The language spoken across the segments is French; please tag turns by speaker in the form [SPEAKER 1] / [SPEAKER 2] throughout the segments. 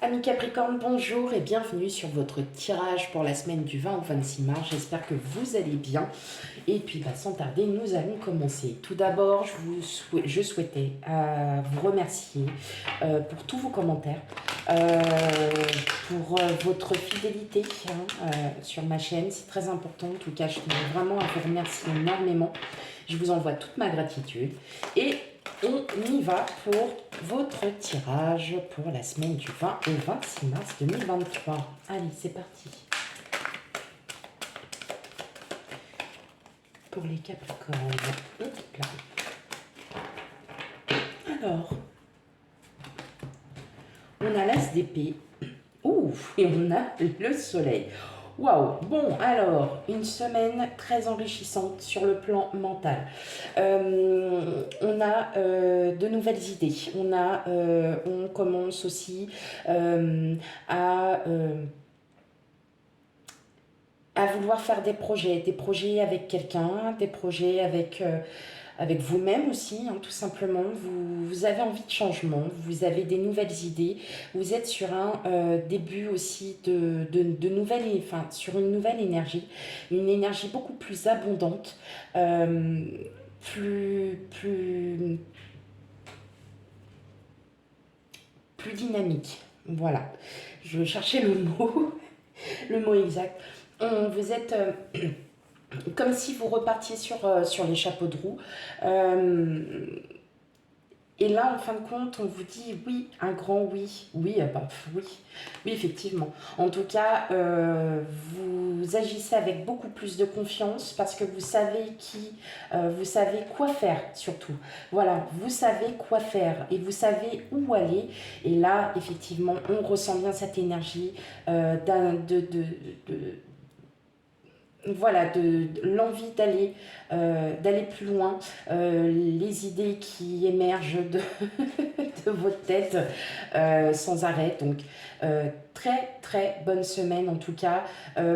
[SPEAKER 1] Amis Capricorne, bonjour et bienvenue sur votre tirage pour la semaine du 20 au 26 mars. J'espère que vous allez bien. Et puis sans tarder, nous allons commencer. Tout d'abord, je souhaitais vous remercier pour tous vos commentaires, pour votre fidélité sur ma chaîne. C'est très important. En tout cas, je tenais vraiment à vous remercier énormément. Je vous envoie toute ma gratitude. Et on y va pour votre tirage pour la semaine du 20 au 26 mars 2023. Allez, c'est parti. Pour les Capricornes. Hop là. Alors, on a l'As d'épée. Ouf, et on a le soleil. Waouh. Bon, alors, une semaine très enrichissante sur le plan mental. On a de nouvelles idées. On commence aussi à vouloir faire des projets avec quelqu'un, des projets avec vous-même aussi, tout simplement. Vous avez envie de changement, vous avez des nouvelles idées, vous êtes sur un début aussi de nouvelles, enfin, sur une nouvelle énergie, une énergie beaucoup plus abondante, plus dynamique. Voilà, je cherchais le mot, le mot exact. Vous êtes comme si vous repartiez sur les chapeaux de roue. Et là, en fin de compte, on vous dit oui, un grand oui. Oui, oui, oui, effectivement. En tout cas, vous agissez avec beaucoup plus de confiance parce que vous savez vous savez quoi faire surtout. Voilà, vous savez quoi faire et vous savez où aller. Et là, effectivement, on ressent bien cette énergie voilà, de l'envie d'aller plus loin, les idées qui émergent de votre tête sans arrêt. Donc, très très bonne semaine en tout cas,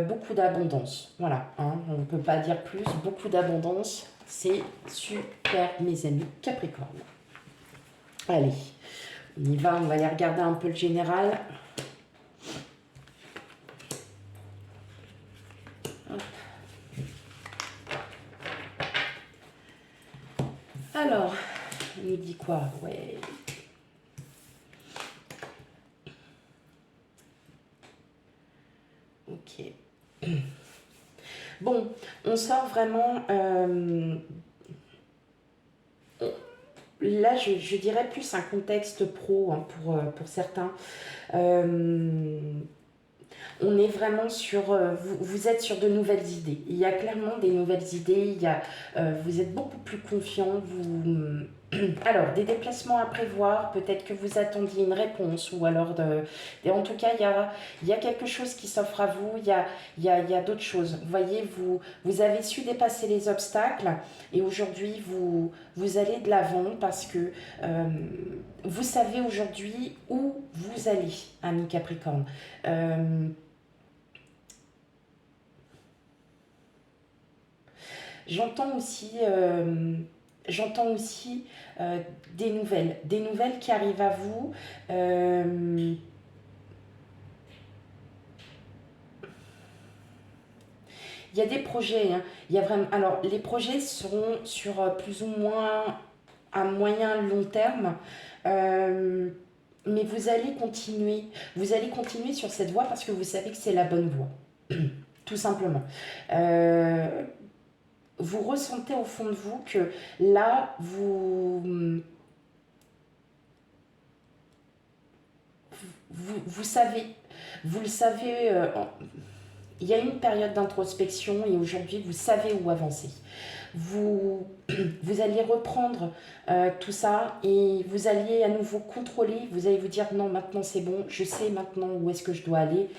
[SPEAKER 1] beaucoup d'abondance. Voilà, on ne peut pas dire plus, beaucoup d'abondance, c'est super mes amis Capricorne. Allez, on y va, on va aller regarder un peu le général. Alors, il nous dit quoi? Ouais. Ok. Bon, on sort vraiment... là, je dirais plus un contexte pro pour certains. On est vraiment sur... vous êtes sur de nouvelles idées. Il y a clairement des nouvelles idées. Vous êtes beaucoup plus confiant. Alors, des déplacements à prévoir. Peut-être que vous attendiez une réponse. Ou alors, en tout cas, il y a quelque chose qui s'offre à vous. Il y a d'autres choses. Vous voyez, vous avez su dépasser les obstacles. Et aujourd'hui, vous allez de l'avant parce que vous savez aujourd'hui où vous allez, ami Capricorne. J'entends aussi, des nouvelles qui arrivent à vous. Il y a des projets, il y a vraiment. Alors, les projets seront sur plus ou moins à moyen long terme. Mais vous allez continuer. Vous allez continuer sur cette voie parce que vous savez que c'est la bonne voie. Tout simplement. Vous ressentez au fond de vous que là, vous savez, vous le savez, il y a une période d'introspection et aujourd'hui, vous savez où avancer. Vous allez reprendre tout ça et vous alliez à nouveau contrôler, vous allez vous dire non, maintenant c'est bon, je sais maintenant où est-ce que je dois aller.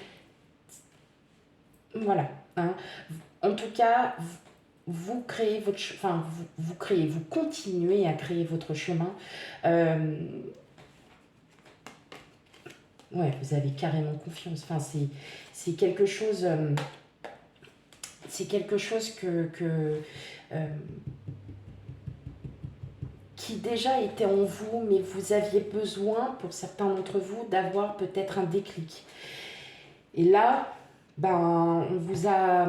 [SPEAKER 1] Voilà. En tout cas, vous créez votre enfin vous continuez à créer votre chemin. Ouais, vous avez carrément confiance. Enfin, c'est quelque chose qui déjà était en vous, mais vous aviez besoin, pour certains d'entre vous, d'avoir peut-être un déclic. Et là, ben, on vous a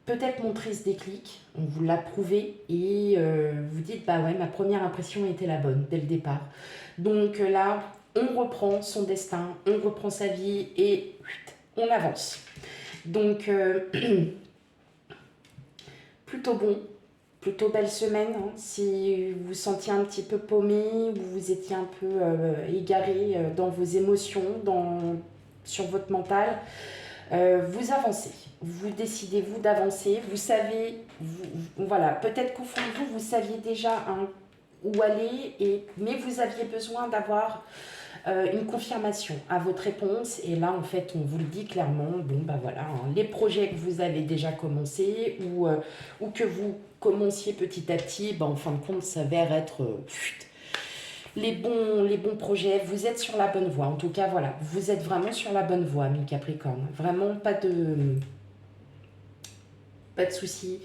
[SPEAKER 1] peut-être montré ce déclic, on vous l'a prouvé, et vous dites, bah ouais, ma première impression était la bonne dès le départ. Donc là, on reprend son destin, on reprend sa vie, et on avance. Donc, plutôt bon, plutôt belle semaine. Hein. Si vous vous sentiez un petit peu paumé, ou vous étiez un peu égaré dans vos émotions, sur votre mental, vous avancez. Vous décidez, vous, d'avancer. Vous savez, voilà, peut-être qu'au fond de vous, vous saviez déjà où aller, mais vous aviez besoin d'avoir une confirmation à votre réponse. Et là, en fait, on vous le dit clairement, bon, bah voilà, hein, les projets que vous avez déjà commencé ou que vous commenciez petit à petit, bah, en fin de compte, s'avère être les bons projets. Vous êtes sur la bonne voie. En tout cas, voilà, vous êtes vraiment sur la bonne voie, mes Capricornes. Vraiment, pas de soucis.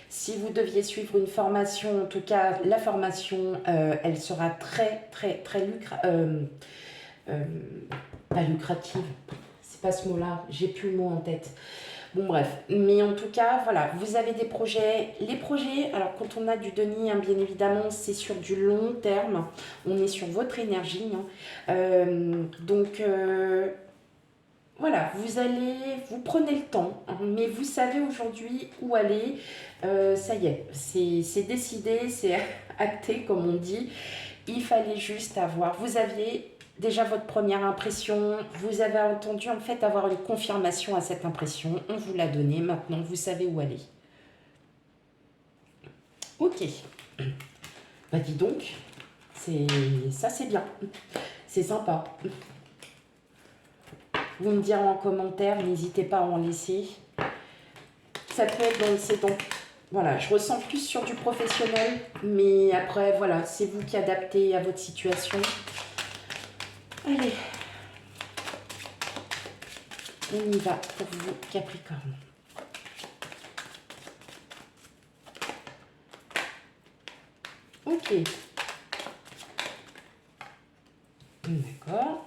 [SPEAKER 1] Si vous deviez suivre une formation, en tout cas, la formation, elle sera très, très, très pas lucrative, c'est pas ce mot-là, j'ai plus le mot en tête. Bon, bref, mais en tout cas, voilà, vous avez des projets. Les projets, alors quand on a du Denis, hein, bien évidemment, c'est sur du long terme, on est sur votre énergie. Hein. Donc, voilà, vous prenez le temps, hein, mais vous savez aujourd'hui où aller. Ça y est, c'est décidé, c'est acté, comme on dit. Il fallait juste vous aviez déjà votre première impression, vous avez entendu en fait avoir une confirmation à cette impression, on vous l'a donnée, maintenant vous savez où aller. Ok, bah dis donc, ça c'est bien, c'est sympa. Vous me direz en commentaire, n'hésitez pas à en laisser. Ça peut être voilà, je ressens plus sur du professionnel, mais après, voilà, c'est vous qui adaptez à votre situation. Allez, on y va pour vous, Capricorne. Ok. D'accord.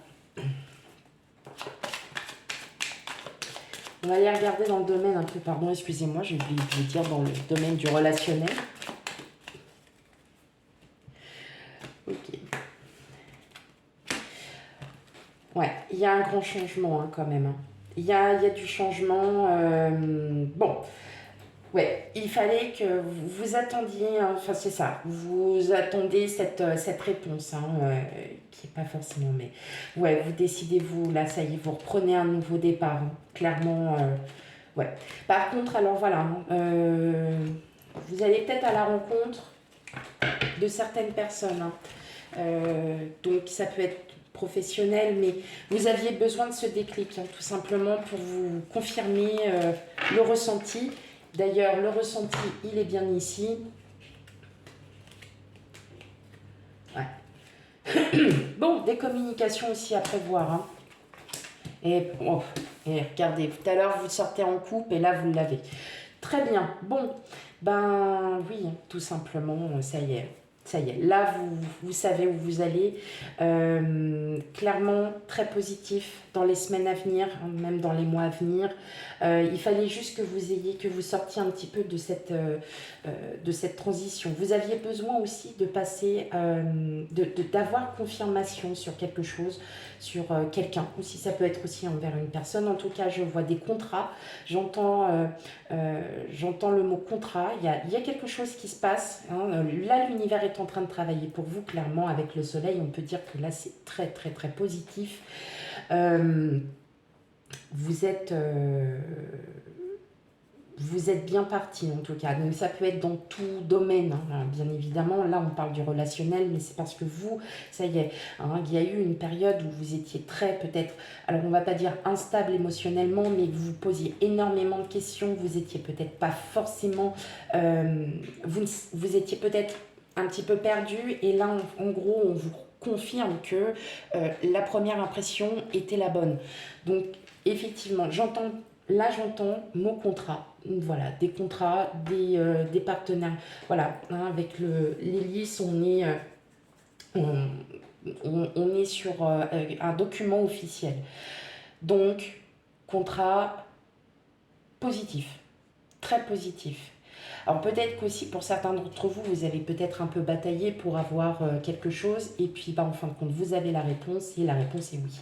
[SPEAKER 1] On va aller regarder dans le domaine un peu, pardon, excusez-moi, j'ai oublié de vous dire, dans le domaine du relationnel. Ok. Ouais, il y a un grand changement hein, quand même. Hein. Il y a du changement. Bon, ouais, il fallait que vous attendiez, hein, enfin c'est ça, vous attendez cette réponse, hein, qui n'est pas forcément, mais ouais, vous décidez, vous, là, ça y est, vous reprenez un nouveau départ, hein, clairement, ouais. Par contre, alors voilà, hein, vous allez peut-être à la rencontre de certaines personnes, hein, donc ça peut être professionnel, mais vous aviez besoin de ce déclic, hein, tout simplement pour vous confirmer le ressenti. D'ailleurs, le ressenti, il est bien ici. Ouais. Bon, des communications aussi à prévoir. Hein. Et regardez, tout à l'heure, vous sortez en couple et là, vous l'avez. Très bien. Bon, ben oui, tout simplement, ça y est. Ça y est, là, vous savez où vous allez. Clairement, très positif dans les semaines à venir, même dans les mois à venir. Il fallait juste que vous sortiez un petit peu de cette transition. Vous aviez besoin aussi de passer, d'avoir confirmation sur quelque chose, sur quelqu'un. Aussi, ça peut être aussi envers une personne. En tout cas, je vois des contrats. J'entends le mot contrat. Il y a quelque chose qui se passe. Hein. Là, l'univers est en train de travailler pour vous, clairement, avec le soleil. On peut dire que là, c'est très, très, très positif. Vous êtes bien parti en tout cas, donc ça peut être dans tout domaine, hein, bien évidemment, là on parle du relationnel, mais c'est parce que vous, ça y est, hein, il y a eu une période où vous étiez très peut-être, alors on va pas dire instable émotionnellement, mais vous vous posiez énormément de questions, vous étiez peut-être pas forcément, vous étiez peut-être un petit peu perdu, et là en gros on vous confirme que la première impression était la bonne. Donc effectivement, j'entends Là, j'entends mot contrat. Voilà, des contrats, des partenaires. Voilà, hein, avec l'hélice, on, on est sur un document officiel. Donc, contrat positif, très positif. Alors peut-être qu'aussi pour certains d'entre vous, vous avez peut-être un peu bataillé pour avoir quelque chose et puis bah, en fin de compte, vous avez la réponse et la réponse est oui.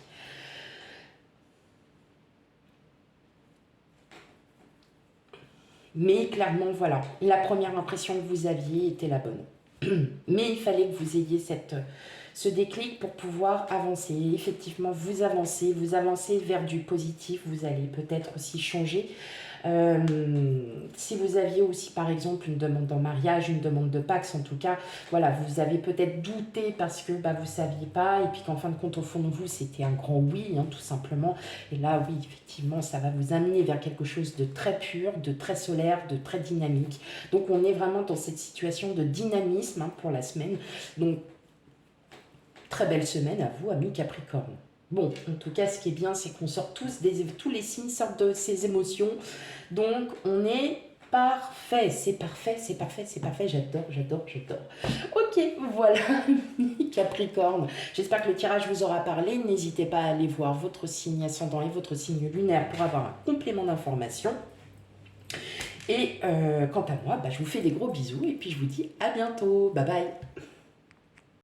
[SPEAKER 1] Mais clairement, voilà, la première impression que vous aviez était la bonne. Mais il fallait que vous ayez ce déclic pour pouvoir avancer. Et effectivement, vous avancez vers du positif, vous allez peut-être aussi changer. Si vous aviez aussi par exemple une demande en mariage, une demande de Pax en tout cas, voilà, vous avez peut-être douté parce que bah, vous ne saviez pas et puis qu'en fin de compte au fond de vous c'était un grand oui, hein, tout simplement. Et là oui, effectivement, ça va vous amener vers quelque chose de très pur, de très solaire, de très dynamique. Donc on est vraiment dans cette situation de dynamisme hein, pour la semaine. Donc très belle semaine à vous, amis Capricorne. Bon, en tout cas, ce qui est bien, c'est qu'on sort tous les signes sortent de ces émotions. Donc, on est parfait. C'est parfait, c'est parfait, c'est parfait. J'adore, j'adore, j'adore. Ok, voilà, Capricorne. J'espère que le tirage vous aura parlé. N'hésitez pas à aller voir votre signe ascendant et votre signe lunaire pour avoir un complément d'information. Et quant à moi, bah, je vous fais des gros bisous et puis je vous dis à bientôt. Bye bye.